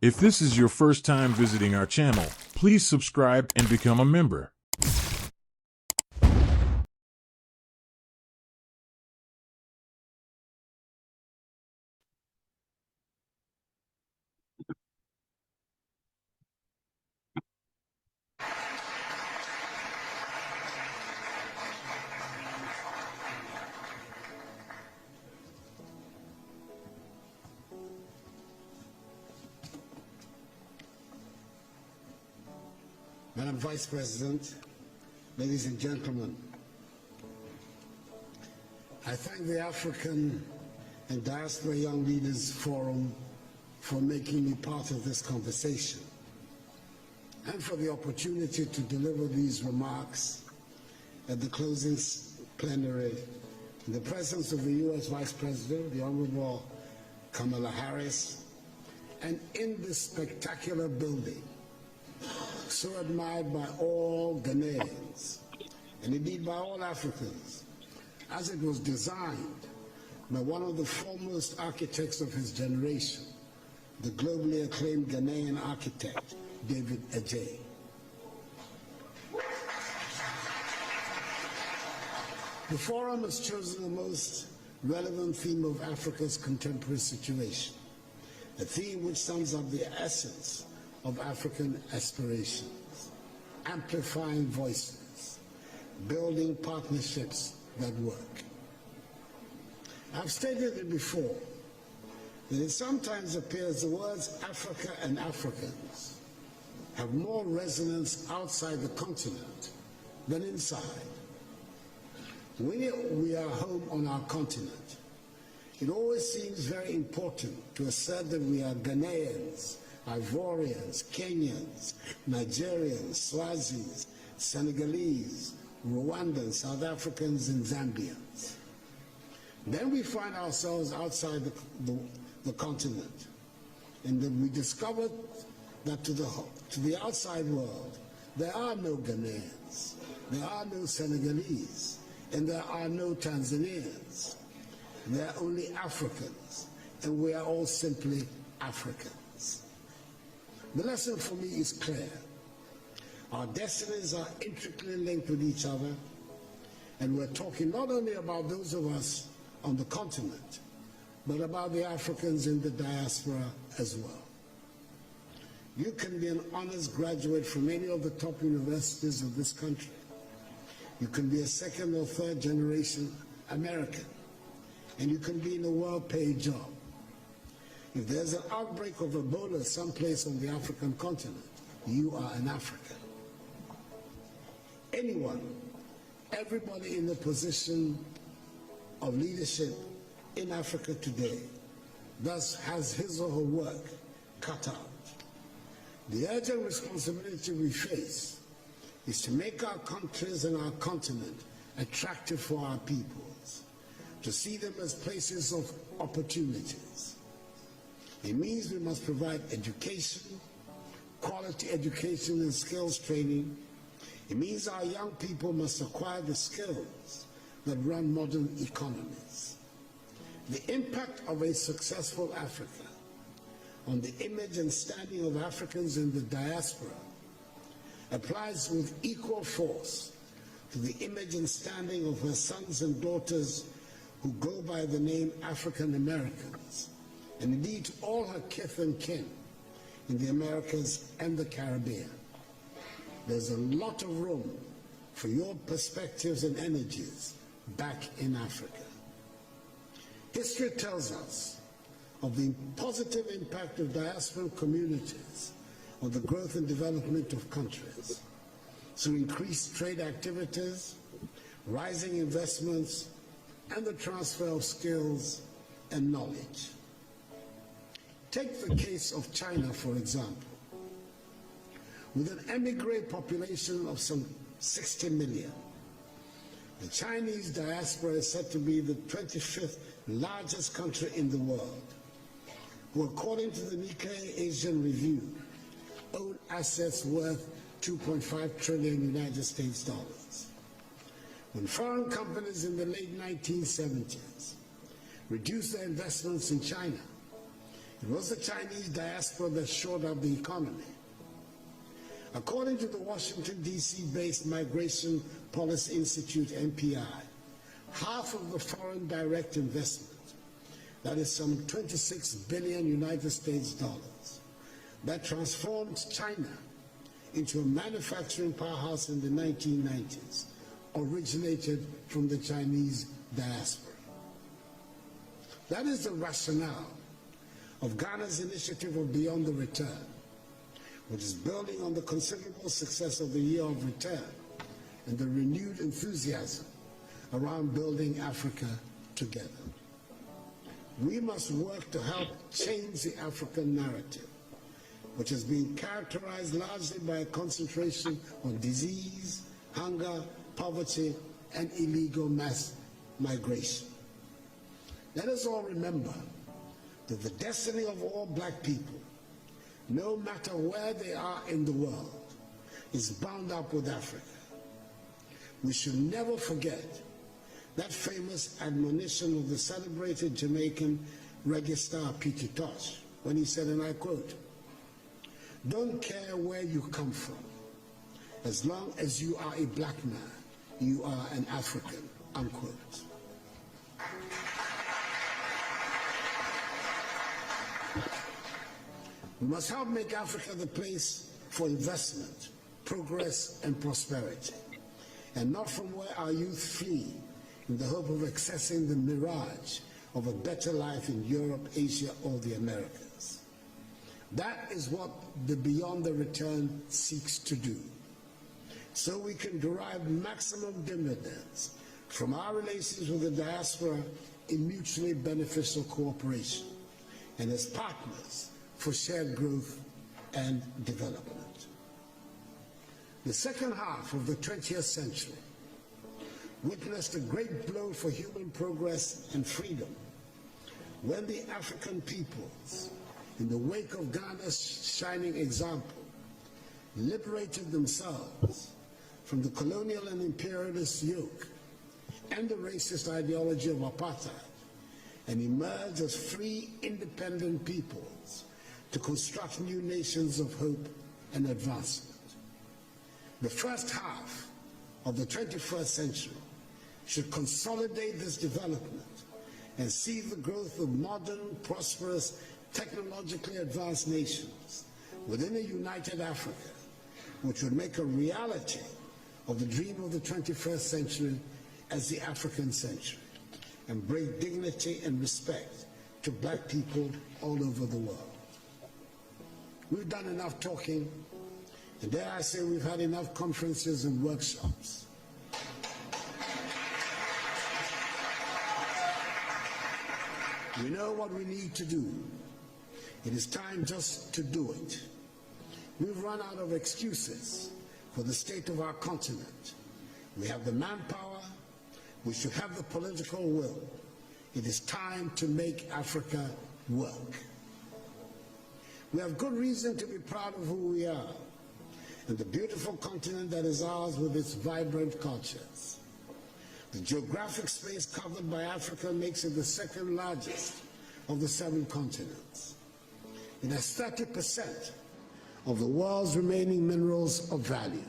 If this is your first time visiting our channel, please subscribe and become a member. Madam Vice President, ladies and gentlemen, I thank the African and Diaspora Young Leaders Forum for making me part of this conversation and for the opportunity to deliver these remarks at the closing plenary in the presence of the U.S. Vice President, the Honorable Kamala Harris, and in this spectacular building, so admired by all Ghanaians, and indeed by all Africans, as it was designed by one of the foremost architects of his generation, the globally acclaimed Ghanaian architect, David Adjaye. The forum has chosen the most relevant theme of Africa's contemporary situation, a theme which sums up the essence of African aspirations, amplifying voices, building partnerships that work. I've stated it before, that it sometimes appears the words Africa and Africans have more resonance outside the continent than inside. When we are home on our continent, it always seems very important to assert that we are Ghanaians, Ivorians, Kenyans, Nigerians, Swazis, Senegalese, Rwandans, South Africans, and Zambians. Then we find ourselves outside the continent, and then we discovered that to the outside world, there are no Ghanaians, there are no Senegalese, and there are no Tanzanians. There are only Africans, and we are all simply Africans. The lesson for me is clear. Our destinies are intricately linked with each other, and we're talking not only about those of us on the continent, but about the Africans in the diaspora as well. You can be an honors graduate from any of the top universities of this country. You can be a second or third generation American, and you can be in a well-paid job. If there's an outbreak of Ebola someplace on the African continent, you are an African. Anyone, everybody in a position of leadership in Africa today thus has his or her work cut out. The urgent responsibility we face is to make our countries and our continent attractive for our peoples, to see them as places of opportunities. It means we must provide education, quality education and skills training. It means our young people must acquire the skills that run modern economies. The impact of a successful Africa on the image and standing of Africans in the diaspora applies with equal force to the image and standing of her sons and daughters who go by the name African Americans, and indeed to all her kith and kin in the Americas and the Caribbean. There's a lot of room for your perspectives and energies back in Africa. History tells us of the positive impact of diasporan communities on the growth and development of countries through increased trade activities, rising investments, and the transfer of skills and knowledge. Take the case of China, for example. With an emigre population of some 60 million, the Chinese diaspora is said to be the 25th largest country in the world, who, according to the Nikkei Asian Review, own assets worth 2.5 trillion United States dollars. When foreign companies in the late 1970s reduced their investments in China, It was the Chinese diaspora that shored up the economy. According to the Washington, D.C.-based Migration Policy Institute, MPI, half of the foreign direct investment, that is some 26 billion United States dollars, that transformed China into a manufacturing powerhouse in the 1990s, originated from the Chinese diaspora. That is the rationale of Ghana's initiative of Beyond the Return, which is building on the considerable success of the Year of Return and the renewed enthusiasm around building Africa together. We must work to help change the African narrative, which has been characterized largely by a concentration on disease, hunger, poverty, and illegal mass migration. Let us all remember that the destiny of all black people, no matter where they are in the world, is bound up with Africa. We should never forget that famous admonition of the celebrated Jamaican reggae star Peter Tosh, when he said, and I quote, "Don't care where you come from, as long as you are a black man, you are an African," unquote. We must help make Africa the place for investment, progress, and prosperity, and not from where our youth flee in the hope of accessing the mirage of a better life in Europe, Asia, or the Americas. That is what the Beyond the Return seeks to do, so we can derive maximum dividends from our relations with the diaspora in mutually beneficial cooperation and as partners for shared growth and development. The second half of the 20th century witnessed a great blow for human progress and freedom when the African peoples, in the wake of Ghana's shining example, liberated themselves from the colonial and imperialist yoke and the racist ideology of apartheid and emerged as free, independent peoples to construct new nations of hope and advancement. The first half of the 21st century should consolidate this development and see the growth of modern, prosperous, technologically advanced nations within a united Africa, which would make a reality of the dream of the 21st century as the African century, and bring dignity and respect to black people all over the world. We've done enough talking, and dare I say we've had enough conferences and workshops. We know what we need to do. It is time just to do it. We've run out of excuses for the state of our continent. We have the manpower, we should have the political will. It is time to make Africa work. We have good reason to be proud of who we are and the beautiful continent that is ours with its vibrant cultures. The geographic space covered by Africa makes it the second largest of the 7 continents. It has 30% of the world's remaining minerals of value.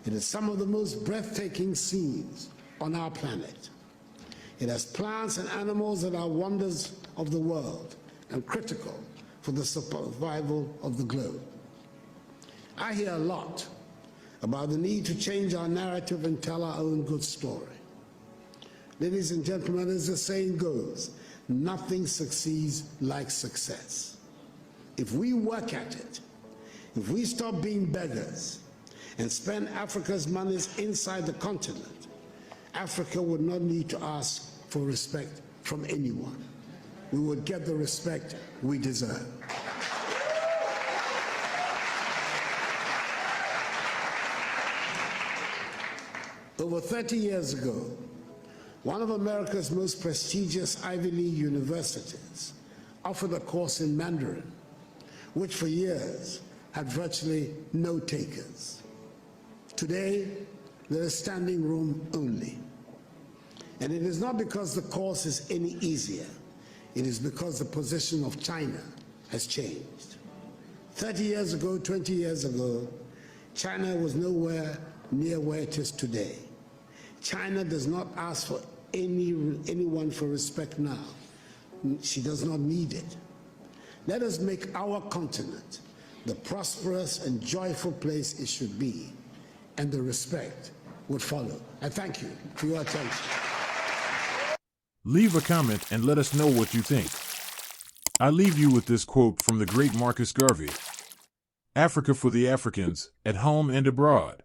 It has some of the most breathtaking scenes on our planet. It has plants and animals that are wonders of the world and critical for the survival of the globe. I hear a lot about the need to change our narrative and tell our own good story. Ladies and gentlemen, as the saying goes, nothing succeeds like success. If we work at it, if we stop being beggars and spend Africa's monies inside the continent, Africa would not need to ask for respect from anyone. We would get the respect we deserve. Over 30 years ago, one of America's most prestigious Ivy League universities offered a course in Mandarin, which for years had virtually no takers. Today, there is standing room only. And it is not because the course is any easier. it is because the position of China has changed. 30 years ago, 20 years ago, China was nowhere near where it is today. China does not ask for anyone for respect now. She does not need it. Let us make our continent the prosperous and joyful place it should be, and the respect would follow. I thank you for your attention. Leave a comment and let us know what you think. I leave you with this quote from the great Marcus Garvey: "Africa for the Africans, at home and abroad."